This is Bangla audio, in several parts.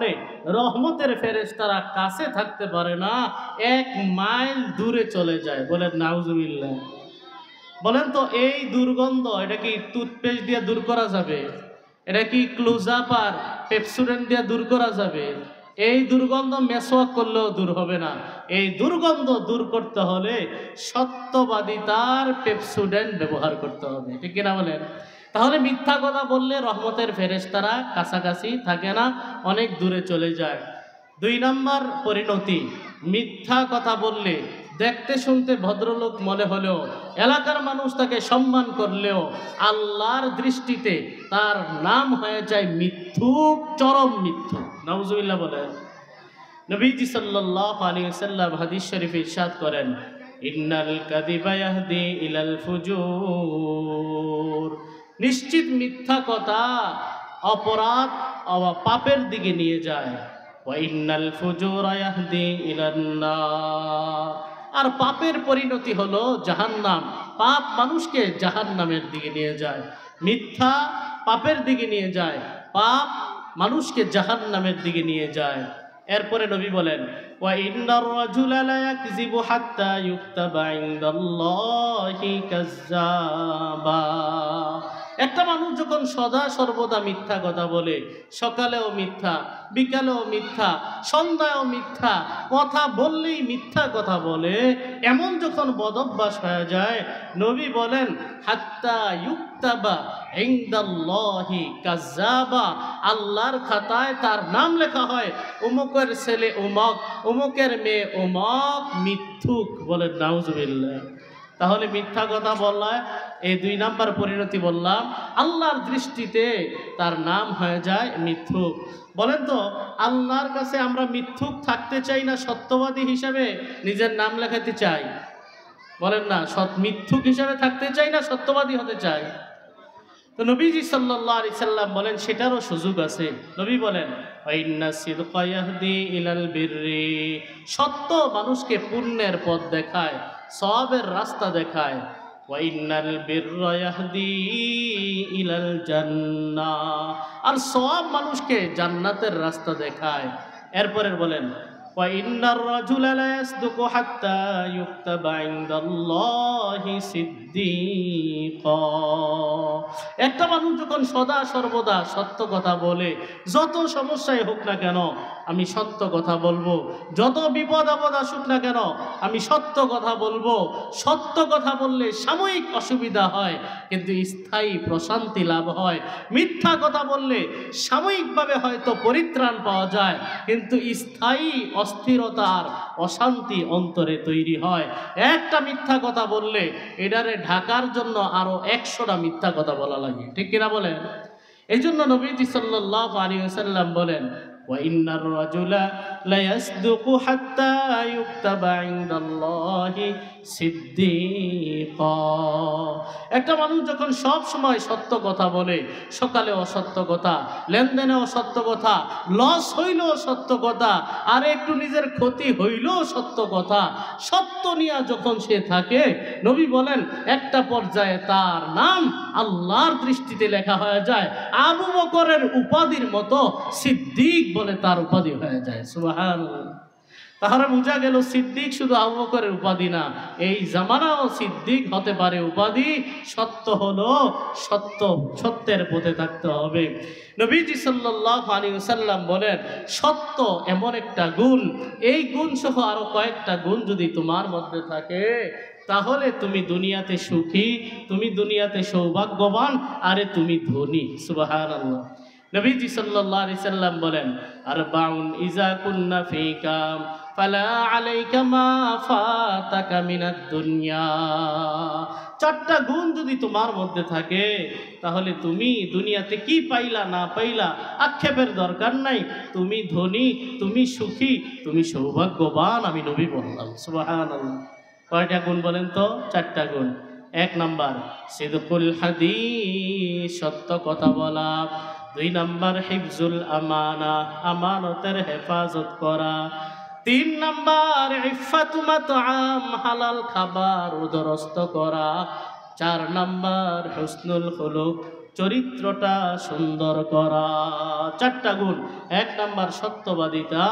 কারণে রহমতের ফেরেশতারা কাছে থাকতে পারে না, 1 মাইল দূরে চলে যায়। বলেন নাউজুবিল্লাহ। বলেন তো এই দুর্গন্ধ এটা কি টুথপেস্ট দিয়ে দূর করা যাবে? এটা কি ক্লোজআপ আর পেপসোডেন্ট দিয়ে দূর করা যাবে? এই দুর্গন্ধ মেসওয়াক করলেও দূর হবে না। এই দুর্গন্ধ দূর করতে হলে সত্যবাদিতার পেপসোডেন্ট ব্যবহার করতে হবে, ঠিক কিনা বলেন? তাহলে মিথ্যা কথা বললে রহমতের ফেরেশতারা কাছাকাছি থাকে না, অনেক দূরে চলে যায়। 2 নম্বর পরিণতি, মিথ্যা কথা বললে দেখতে শুনতে ভদ্রলোক মনে হলেও, এলাকার মানুষ তাকে সম্মান করলেও, আল্লাহর দৃষ্টিতে তার নাম হয়ে যায় মিথ্যুক, চরম মিথ্যুক। নাউজুবিল্লাহ বলেন। নবীজি সাল্লাল্লাহু আলাইহি ওয়াসাল্লাম হাদিস শরীফে ইরশাদ করেন, ইন্নাল কাযিবা ইয়াহদি ইলাল ফুজুর। নিশ্চিত মিথ্যা কথা অপরাধ ও পাপের দিকে নিয়ে যায়। ওয়া ইন্নাল ফুজুরা ইয়াহদি ইলান নার। আর পাপের পরিণতি হলো জাহান্নাম। পাপ মানুষকে জাহান্নামের দিকে নিয়ে যায়। মিথ্যা পাপের দিকে নিয়ে যায়, পাপ মানুষকে জাহান্নামের দিকে নিয়ে যায়। এরপরে নবী বলেন, ওয়া ইন্নার রাজুলা লা ইয়াকযিবু হাত্তা ইউকতাবা ইনদাল্লাহি কাযযাবা। একটা মানুষ যখন সদা সর্বদা মিথ্যা কথা বলে, সকালেও মিথ্যা, বিকালেও মিথ্যা, সন্ধ্যায়ও মিথ্যা, কথা বললেই মিথ্যা কথা বলে, এমন যখন বদভ্যাস হয়ে যায়, নবী বলেন হাত্তা ইউকতাবা ইনদাল্লাহি কাযযাবা। আল্লাহর খাতায় তার নাম লেখা হয়, অমুকের ছেলে অমুক, অমুকের মেয়ে অমুক মিথ্যুক। বলেন নাউজুবিল্লাহ। তাহলে মিথ্যা কথা বললাম, এই 2 নাম্বার পরিণতি বললাম, আল্লাহর দৃষ্টিতে তার নাম হয়ে যায় মিথ্যুক। বলেন তো আল্লাহর কাছে আমরা মিথ্যুক থাকতে চাই না সত্যবাদী হিসাবে নিজের নাম লেখাতে চাই? বলেন না, মিথ্যুক হিসাবে থাকতে চাই না সত্যবাদী হতে চাই? তো নবীজি সাল্লাল্লাহু আলাইহি সাল্লাম বলেন সেটারও সুযোগ আছে। নবী বলেন, ইন্না সিদকা ইয়াহদি ইলাল বিররি। সত্য মানুষকে পুণ্যের পথ দেখায়, সওয়াবের রাস্তা দেখায়। ওয়া ইন্নাল বিররা ইয়াহদি ইলাল জান্নাহ। আর সওয়াব মানুষকে জান্নাতের রাস্তা দেখায়। এরপরে বলেন, ওয়া ইন্নার রাজুলা লা ইয়াসদুকু হাত্তা ইউকতাবা ইনদাল্লাহি সিদ্দীকা। একটা মানুষ যখন সদা সর্বদা সত্য কথা বলে, যত সমস্যায় হোক না কেন আমি সত্য কথা বলবো, যত বিপদ আপদ আসুক না কেন আমি সত্য কথা বলবো। সত্য কথা বললে সাময়িক অসুবিধা হয় কিন্তু স্থায়ী প্রশান্তি লাভ হয়। মিথ্যা কথা বললে সাময়িকভাবে হয়তো পরিত্রাণ পাওয়া যায় কিন্তু স্থায়ী অস্থিরতার অশান্তি অন্তরে তৈরি হয়। একটা মিথ্যা কথা বললে এটারে ঢাকার জন্য আরো 100টা মিথ্যা কথা বলা লাগে, ঠিক কিনা বলেন? এই জন্য নবীজি সাল্লাল্লাহু আলাইহি ওয়াসাল্লাম বলেন, ওয়া ইন্নার রাজুলা লা ইয়াসদুকু হাত্তা ইউকতাবা ইনদাল্লাহি সিদ্দীকা। একটা মানুষ যখন সব সময় সত্য কথা বলে, সকালে অসত্য কথা, লেনদেনে অসত্য কথা, লস হইলেও সত্য কথা, আর একটু নিজের ক্ষতি হইলেও সত্য কথা, সত্য নিয়ে যখন সে থাকে, নবী বলেন একটা পর্যায়ে তার নাম আল্লাহর দৃষ্টিতে লেখা হয়ে যায় আবু বকরের উপাধির মতো, সিদ্দিক বলে তার উপাধি হয়ে যায়। সুবহানাল্লাহ। তাহলে বোঝা গেল সিদ্দিক শুধু আবু বকরের উপাধি না, এই জামানাও সিদ্দিক হতে পারে উপাধি। সত্য হলো সত্য, সত্যের পথে থাকতে হবে। নবীজি সাল্লাল্লাহু আলাইহি ওয়াসাল্লাম বলেন, সত্য এমন একটা গুণ, এই গুণ সহ আরো কয়েকটা গুণ যদি তোমার মধ্যে থাকে তাহলে তুমি দুনিয়াতে সুখী, তুমি দুনিয়াতে সৌভাগ্যবান, আরে তুমি ধনী। সুবহানাল্লাহ। নবীজি সাল্লাল্লাহু আলাইহি সাল্লাম বলেন, আরবাউন ইজা কুন্না ফিকা ফালা আলাইকা মা ফাতাকা মিনাদ দুনিয়া। 4টা গুণ যদি তোমার মধ্যে থাকে তাহলে তুমি দুনিয়াতে কি পাইলা না পাইলা আক্ষেপের দরকার নাই। তুমি ধনী, তুমি সুখী, তুমি সৌভাগ্যবান, আমি নবী বললাম। সুবহানাল্লাহ। কয়টা গুণ বলেন তো? 4টা গুণ। 1 নাম্বার সিদকুল হাদিস, সত্য কথা বলা। 2 নাম্বার হিফজুল আমানা, আমানতের হেফাজত করা। 3 নাম্বার ইফাতু মাতআম, হালাল খাবার উদরস্ত করা। 4 নাম্বার হুসনুল খুলুক, চরিত্রটা সুন্দর করা। 4টা গুণ। 1 নাম্বার সত্যবাদিতা,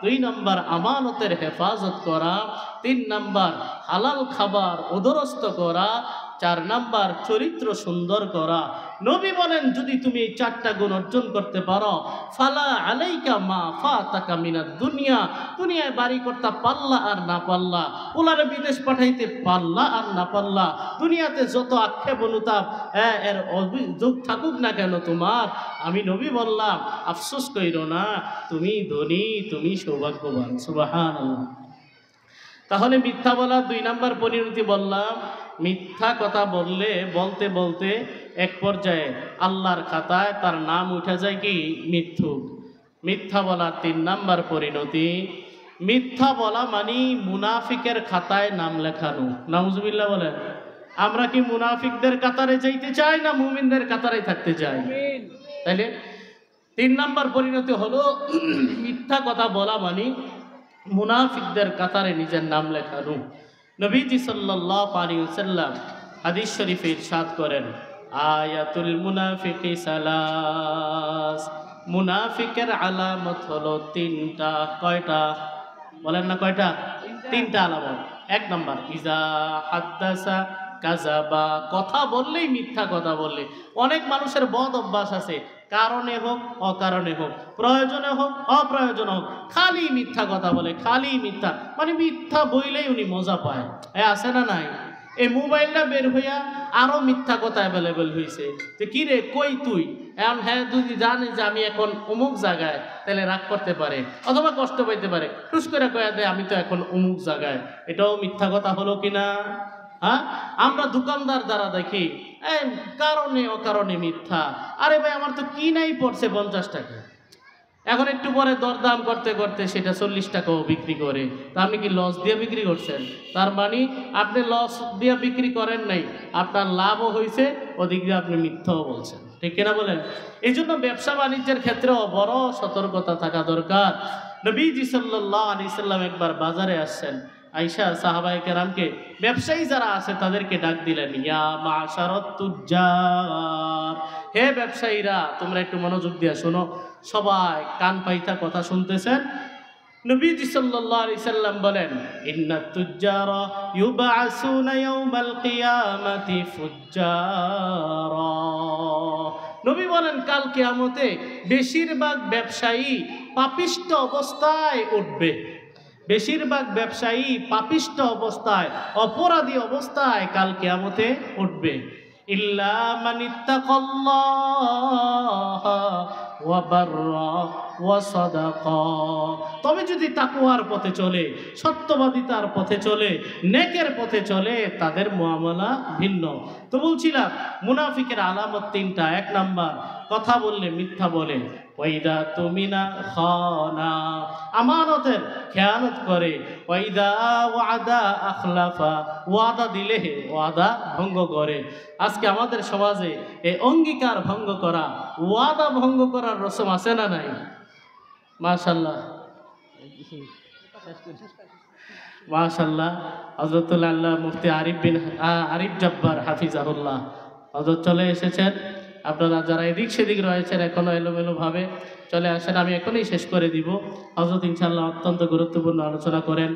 2 নাম্বার আমানতের হেফাজত করা, 3 নাম্বার হালাল খাবার উদরস্থ করা, 4 নাম্বার চরিত্র সুন্দর করা। নবী বলেন যদি তুমি এই 4টা গুণ অর্জন করতে পারো, ফালা আলাইকা মা ফাতাকা মিনাদ দুনিয়া, দুনিয়ায় বাড়ি করতে পারলা আর না পারলা, পোলারে বিদেশ পাঠাইতে পারলা আর না পারলা, দুনিয়াতে যত আক্ষেপ অনুতাপ এর অভিযোগ থাকুক না কেন তোমার, আমি নবী বললাম আফসোস কইরো না, তুমি ধনী, তুমি সৌভাগ্যবান। সুবহানাল্লাহ। তাহলে মিথ্যা বলা 2 নাম্বার পরিণতি বললাম। মিথ্যা কথা বলতে বলতে এক পর্যায়ে আল্লাহর খাতায় তার নাম উঠে যায় কি মিথ্যুক। মিথ্যা বলার 3 নাম্বার পরিণতি, মিথ্যা বলা মানে মুনাফিকের খাতায় নাম লেখানো। নাউজুবিল্লাহ বলেন। আমরা কি মুনাফিকদের কাতারে যাইতে চাই না মুমিনদের কাতারে থাকতে চাই? তাইলে 3 নাম্বার পরিণতি হলো মিথ্যা কথা বলা মানে মুনাফিকদের কাতারে নিজের নাম লেখানো। নবীজি সাল্লাল্লাহু আলাইহি ওয়াসাল্লাম হাদিস শরীফে ইরশাদ করেন, আয়াতুল মুনাফিকি সালাস, মুনাফিকের আলামত হলো 3টা। কয়টা বলেন না? কয়টা? 3টা আলামত। 1 নাম্বার ইজা হাদ্দাসা কাযাবা, কথা বললেই মিথ্যা কথা বললে। অনেক মানুষের বদ অভ্যাস আছে, কারণে হোক অকারণে হোক, প্রয়োজনে হোক অপ্রয়োজনে হোক, খালি মিথ্যা কথা বলে, খালি মিথ্যা, মানে মিথ্যা বইলেই উনি মজা পায়। আছে না নাই? এই মোবাইলটা বের হইয়া আরো মিথ্যা কথা অ্যাভেলেবেল হয়েছে, যে কি রে কই তুই, এখন হ্যাঁ যদি জানে যে আমি এখন অমুক জায়গায়, তাহলে রাগ করতে পারে অথবা কষ্ট পাইতে পারে, টুস করে কয়া দেয় আমি তো এখন অমুক জায়গায়। এটাও মিথ্যা কথা হলো কিনা? হ্যাঁ, আমরা দোকানদার যারা দেখি কারণে অকারণে মিথ্যা। আরে ভাই আমার তো কি নাই পড়ছে 50 টাকা, এখন একটু পরে দরদাম করতে করতে সেটা 40 টাকাও বিক্রি করে। তা আপনি কি লস দিয়ে বিক্রি করছেন? তার মানে আপনি লস দিয়ে বিক্রি করেন নাই, আপনার লাভও হয়েছে, ওদিক দিয়ে আপনি মিথ্যাও বলছেন। ঠিক কিনা বলেন? এই জন্য ব্যবসা বাণিজ্যের ক্ষেত্রেও বড় সতর্কতা থাকা দরকার। নবীজি সাল্লাল্লাহু আলাইহি সাল্লাম একবার বাজারে আসছেন, আয়েশা সাহাবায়ে কেরামকে, ব্যবসায়ী যারা আছে তাদেরকে ডাক দিলেন, ইয়া মাশারাত তুজ্জার, হে ব্যবসায়ীরা তোমরা একটু মনোযোগ দিয়ে শোনো। সবাই কান পাইতা কথা শুনতেছেন। নবীজি সাল্লাল্লাহু আলাইহি সাল্লাম বলেন, ইন্নাত তুজ্জারা ইউবআসুনা ইয়াউমাল কিয়ামাতি ফুজ্জারা। নবী বলেন কাল কিয়ামতে বেশিরভাগ ব্যবসায়ী পাপিষ্ঠ অবস্থায় উঠবে। বেশিরভাগ ব্যবসায়ী পাপিষ্ঠ অবস্থায়, অপরাধী অবস্থায় কাল কিয়ামতে উঠবে। ইল্লা মান ইত্তাকাল্লাহ ওয়া বাররা ওয়া সাদাকা, তবে যদি তাকওয়ার পথে চলে, সত্যবাদিতার পথে চলে, নেকের পথে চলে, তাদের মুআমালা ভিন্ন। তো বলছিলাম মুনাফিকের আলামত 3টা। 1 নাম্বার কথা বললে মিথ্যা বলে, ওয়াইদা তুমিনা খানা, আমানতের খেয়ানত করে, ওয়াইদা ওয়াদা আখলাফা, ওয়াদা দিলে ওয়াদা ভঙ্গ করে। আজকে আমাদের সমাজে এই অঙ্গীকার ভঙ্গ করা, ওয়াদা ভঙ্গ করার রসম আছে না নাই? মাশাআল্লাহ মাশাআল্লাহ। হযরতুল আল্লাহ মুফতি আরিফ জব্বার হাফিজাহুল্লাহ হযরত চলে এসেছেন। আপনারা যারা এদিক সেদিক রয়েছেন এখনো এলোমেলো ভাবে চলে আসেন, আমি এখনই শেষ করে দিব। হযরত ইনশাআল্লাহ অত্যন্ত গুরুত্বপূর্ণ আলোচনা করেন,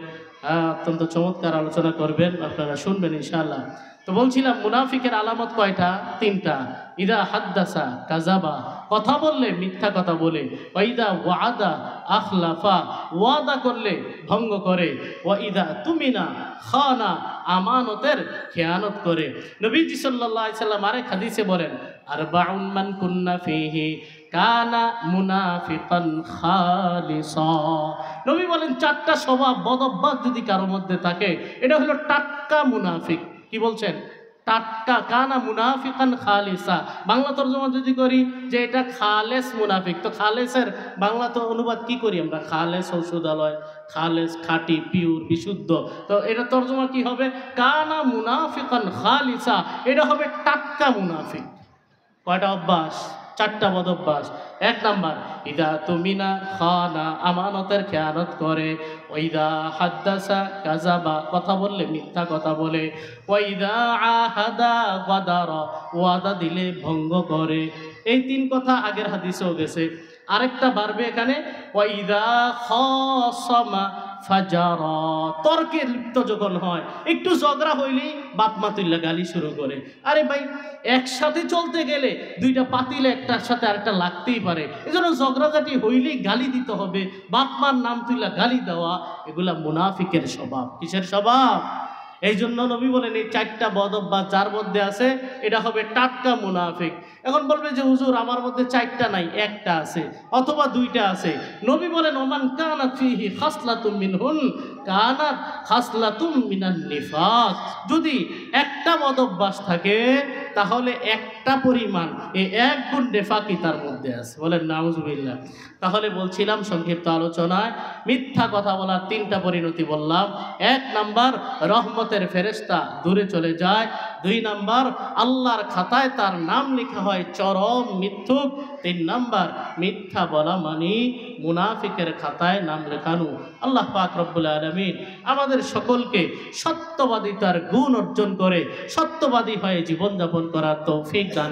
অত্যন্ত চমৎকার আলোচনা করবেন, আপনারা শুনবেন ইনশাআল্লাহ। তো বলছিলাম মুনাফিকের আলামত কয়টা? 3টা। ইদা হাদ্দাসা কাযাবা, কথা বললে মিথ্যা কথা বলে, ওয়াইদা ওয়াদা আখলাফা, ওয়াদা করলে ভঙ্গ করে, ওয়াইদা তুমিনা খানা, আমানতের খেয়ানত করে। নবীজি সাল্লাল্লাহু আলাইহি সাল্লাম আরেক হাদিসে বলেন, আরবাউন মান কুন্না ফিহি কানা মুনাফিকান খালিসা। নবী বলেন 4টা স্বভাব বদ অভ্যাস যদি কারোর মধ্যে থাকে, এটা হলো টাটকা মুনাফিক। কি বলছেন? টাটকা। কানা মুনাফিকান খালিসা, বাংলা তর্জমা যদি করি যে এটা খালেস মুনাফিক, তো খালেসের বাংলা তো অনুবাদ কি করি আমরা? খালেস ঔষধালয়, খালেস খাঁটি, পিওর, বিশুদ্ধ। তো এটা তর্জমা কি হবে? কানা মুনাফিকান খালিসা, এটা হবে টাটকা মুনাফিক। কয়টা অভ্যাস? চারটা বদ অভ্যাস। এক নাম্বার, ইদা তুমিনা খানা, আমানতের খেয়ানত করে। ওইদা হাদ্দাসা কাযাবা, কথা বললে মিথ্যা কথা বলে। ওইদা আহাদা গাদারা, ওয়াদা দিলে ভঙ্গ করে। এই তিন কথা আগের হাদিসেও গেছে। আরেকটা বাড়বে এখানে, ওয়াইদা খাসামা ফাজারা, তর্কে লিপ্ত যখন হয়, একটু ঝগড়া হইলেই বাপ মা তুল্লা গালি শুরু করে। আরে ভাই, একসাথে চলতে গেলে দুইটা পাতিলে একটার সাথে আরেকটা লাগতেই পারে, এজন্য ঝগড়াঝাটি হইলেই গালি দিতে হবে, বাপ মার নাম তুল্লা গালি দেওয়া, এগুলা মুনাফিকের স্বভাব। কিসের স্বভাব? এই জন্য নবী বলেন এই চারটা বদ অভ্যাস যার মধ্যে আছে এটা হবে টাটকা মুনাফিক। এখন বলবে যে হুজুর আমার মধ্যে চারটা নাই, একটা আছে অথবা দুইটা আছে। নবী বলেন ওমান কানাত ফিহি খাসলাতুম মিনহুন কানাত খাসলাতুম মিনান নিফাক, যদি একটা বদ অভ্যাস থাকে তাহলে একটা পরিমাণ এই এক গুণ নেফাকি তার মধ্যে আছে। বলেন নাউজুবিল্লাহ। তাহলে বলছিলাম সংক্ষিপ্ত আলোচনায় মিথ্যা কথা বলার তিনটা পরিণতি বললাম। এক নাম্বার, রহমতের ফেরেশতা দূরে চলে যায়। দুই নাম্বার, আল্লাহর খাতায় তার নাম লেখা হয় চরম মিথ্যুক। তিন নাম্বার, মিথ্যা বলা মানে মুনাফিকের খাতায় নাম লেখানো। আল্লাহ পাক রব্বুল আলামিন আমাদের সকলকে সত্যবাদিতার গুণ অর্জন করে সত্যবাদী হয়ে জীবনযাপন করার তৌফিক দান